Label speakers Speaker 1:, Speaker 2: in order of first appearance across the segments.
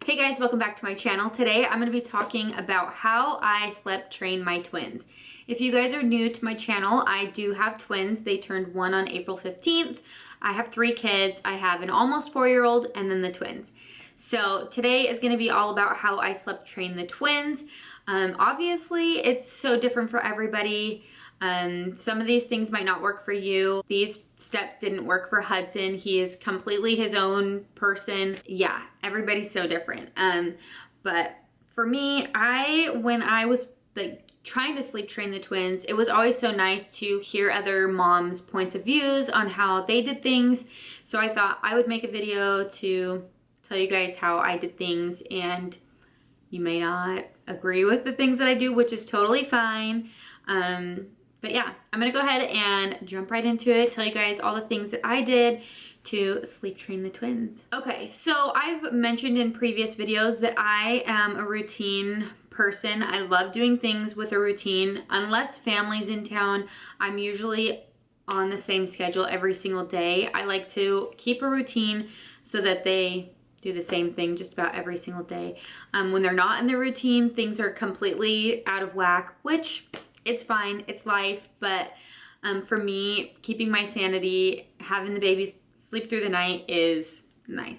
Speaker 1: Hey guys, welcome back to my channel. Today I'm going to be talking about how I slept train my twins. If you guys are new to my channel, I do have twins. They turned one on April 15th. I have 3 kids. I have an almost 4-year-old and then the twins. So today is going to be all about how I slept train the twins. Obviously it's so different for everybody. Some of these things might not work for you. These steps didn't work for Hudson. He is completely his own person. Yeah, everybody's so different. But for me, when I was like trying to sleep train the twins, it was always so nice to hear other moms' points of views on how they did things. So I thought I would make a video to tell you guys how I did things, and you may not agree with the things that I do, which is totally fine. But yeah, I'm gonna go ahead and jump right into it, tell you guys all the things that I did to sleep train the twins. Okay, so I've mentioned in previous videos that I am a routine person. I love doing things with a routine. Unless family's in town, I'm usually on the same schedule every single day. I like to keep a routine so that they do the same thing just about every single day. When they're not in their routine, things are completely out of whack, which it's fine, it's life, but for me, keeping my sanity, having the babies sleep through the night is nice.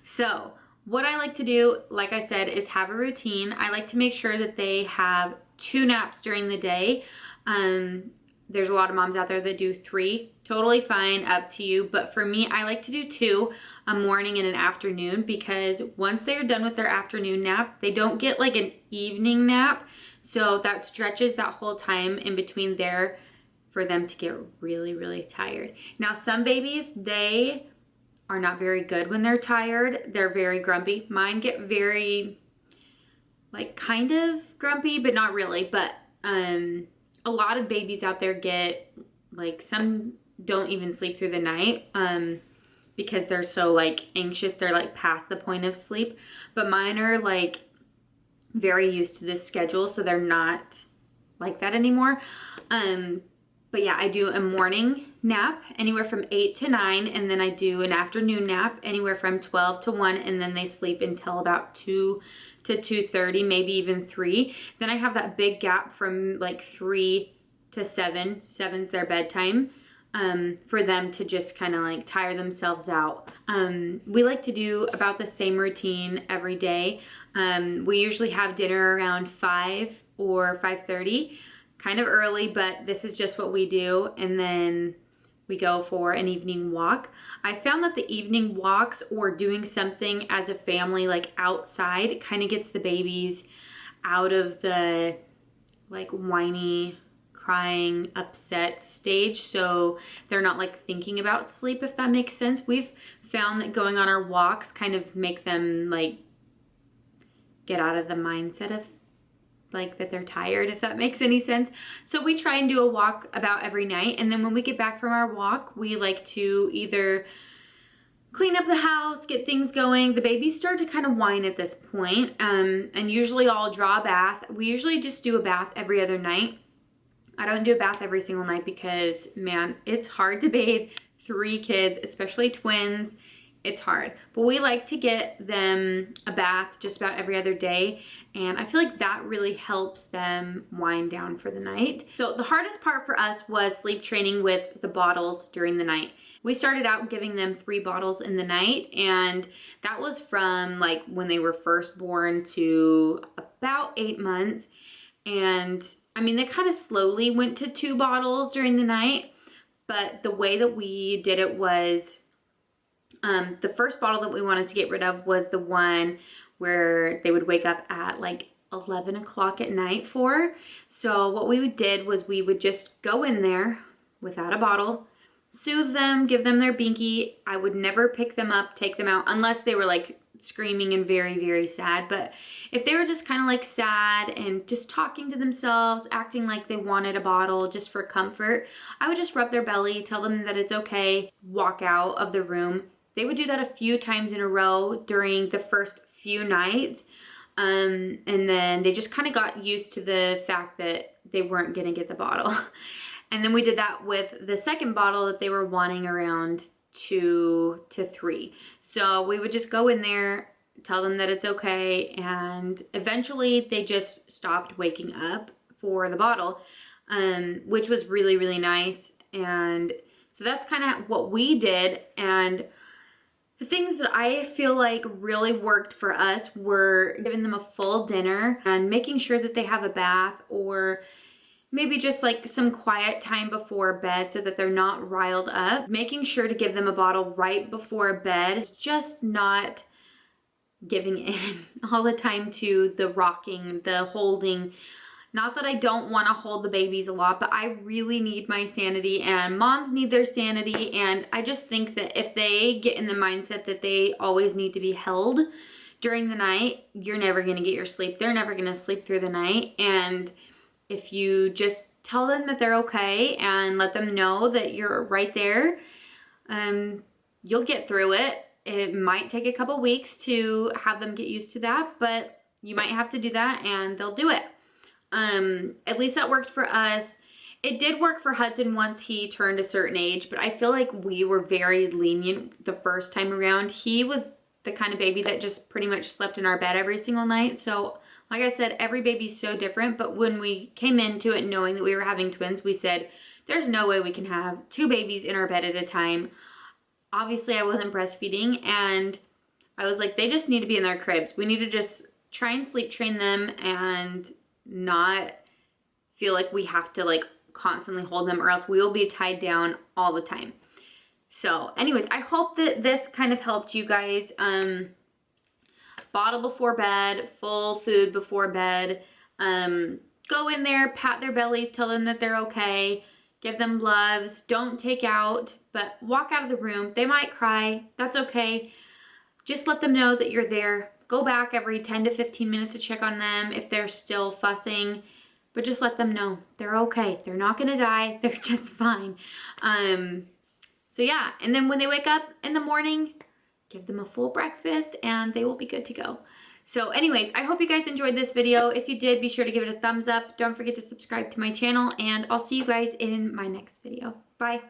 Speaker 1: So what I like to do, like I said, is have a routine. I like to make sure that they have 2 naps during the day. There's a lot of moms out there that do 3, totally fine, up to you. But for me, I like to do 2, a morning and an afternoon, because once they're done with their afternoon nap, they don't get like an evening nap. So that stretches that whole time in between there for them to get really, really tired. Now, some babies, they are not very good when they're tired. They're very grumpy. Mine get very, like, kind of grumpy, but not really. But a lot of babies out there get, like, some don't even sleep through the night because they're so, like, anxious. They're, like, past the point of sleep. But mine are, like, very used to this schedule, so they're not like that anymore. But yeah, I do a morning nap anywhere from 8 to 9, and then I do an afternoon nap anywhere from 12 to 1, and then they sleep until about 2 to 2:30, maybe even 3. Then I have that big gap from like 3 to 7. 7's their bedtime, for them to just kind of like tire themselves out. We like to do about the same routine every day. We usually have dinner around 5 or 5:30, kind of early, but this is just what we do. And then we go for an evening walk. I found that the evening walks or doing something as a family, like outside, kind of gets the babies out of the like whiny, crying, upset stage, so they're not like thinking about sleep, if that makes sense. We've found that going on our walks kind of make them like get out of the mindset of like that they're tired, if that makes any sense. So we try and do a walk about every night, and then when we get back from our walk, we like to either clean up the house, get things going. The babies start to kind of whine at this point, and usually I'll draw a bath. We usually just do a bath every other night. I don't do a bath every single night because, man, it's hard to bathe 3 kids, especially twins. It's hard. But we like to get them a bath just about every other day, and I feel like that really helps them wind down for the night. So the hardest part for us was sleep training with the bottles during the night. We started out giving them 3 bottles in the night, and that was from like when they were first born to about 8 months. And I mean, they kind of slowly went to 2 bottles during the night, but the way that we did it was the first bottle that we wanted to get rid of was the one where they would wake up at like 11 o'clock at night for. So what we did was we would just go in there without a bottle, soothe them, give them their binky. I would never pick them up, take them out, unless they were like screaming and very, very sad. But if they were just kind of like sad and just talking to themselves, acting like they wanted a bottle just for comfort, I would just rub their belly, tell them that it's okay, walk out of the room. They would do that a few times in a row during the first few nights. And then they just kind of got used to the fact that they weren't gonna get the bottle. And then we did that with the second bottle that they were wanting around 2 to 3. So we would just go in there, tell them that it's okay, and eventually they just stopped waking up for the bottle, which was really, really nice. And so that's kind of what we did. And the things that I feel like really worked for us were giving them a full dinner and making sure that they have a bath, or maybe just like some quiet time before bed so that they're not riled up. Making sure to give them a bottle right before bed, just not giving in all the time to the rocking, the holding. Not that I don't want to hold the babies a lot, but I really need my sanity, and moms need their sanity. And I just think that if they get in the mindset that they always need to be held during the night, you're never going to get your sleep. They're never going to sleep through the night. And if you just tell them that they're okay and let them know that you're right there, you'll get through it. It might take a couple weeks to have them get used to that, but you might have to do that and they'll do it. At least that worked for us. It did work for Hudson once he turned a certain age, but I feel like we were very lenient the first time around. He was the kind of baby that just pretty much slept in our bed every single night. So like I said, every baby's so different, but when we came into it knowing that we were having twins, we said, there's no way we can have 2 babies in our bed at a time. Obviously I wasn't breastfeeding, and I was like, they just need to be in their cribs. We need to just try and sleep train them and not feel like we have to like constantly hold them, or else we will be tied down all the time. So anyways, I hope that this kind of helped you guys. Bottle before bed, full food before bed. Go in there, pat their bellies, tell them that they're okay, give them loves, don't take out, but walk out of the room. They might cry, that's okay. Just let them know that you're there. Go back every 10 to 15 minutes to check on them if they're still fussing, but just let them know they're okay. They're not gonna die, they're just fine. So yeah, and then when they wake up in the morning, give them a full breakfast and they will be good to go. So anyways, I hope you guys enjoyed this video. If you did, be sure to give it a thumbs up. Don't forget to subscribe to my channel, and I'll see you guys in my next video. Bye.